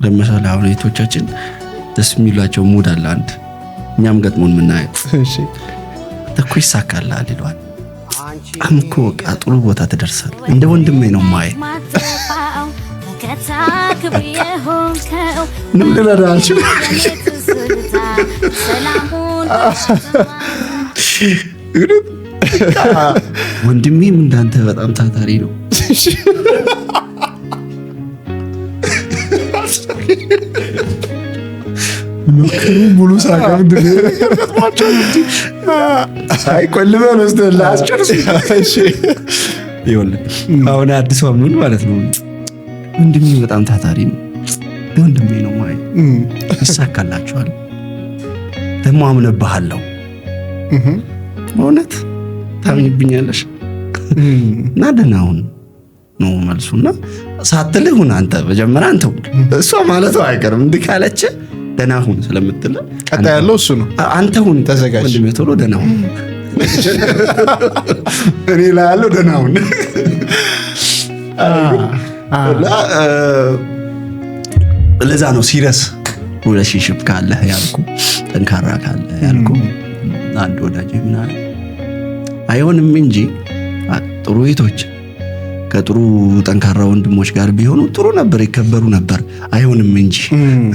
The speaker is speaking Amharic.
ለምሳሌ አሁን እህቶቻችን ደስ የሚሏቸው ሙድ አለ አንድ እኛም ገጥሞን ምናየው እሺ እኮ ይሳካልሃል ይሏል። በጣም እኮ በቃ ጥሩ ቦታ ትደርሳለህ እንደ ወንድሜ ነው ማየ ምን ልረዳችሁ ወንድሜም እንዳንተ በጣም ታታሪ ነው። ሙሉ ሳቃም ሳይቆልበን ውስጥ ላስጨርስ ይኸውልህ አሁን አዲስ አመኑን ማለት ነው ወንድሜ በጣም ታታሪ ነው ወንድሜ ነው ማለት ይሳካላችኋል ደግሞ አምነብሃለሁ እውነት ታምኝብኛለሽ እና ደህና ሁን ነው መልሱና ሳትልህ ሁን አንተ መጀመሪያ አንተ እሷ ማለቱ አይቀርም እንዲህ ካለች ደህና ሁን ስለምትል ቀጣይ ያለው እሱ ነው አንተ ሁን ተዘጋጅ ወንድሜ ቶሎ ደህና ሁን እኔ ላይ ያለው ደህና ሁን ለዛ ነው ሲሪየስ ሪሌሽንሺፕ ካለ ያልኩ ጠንካራ ካለ ያልኩ አንድ ወዳጅ ምናምን አይሆንም እንጂ ጥሩ እህቶች ከጥሩ ጠንካራ ወንድሞች ጋር ቢሆኑ ጥሩ ነበር ይከበሩ ነበር አይሆንም እንጂ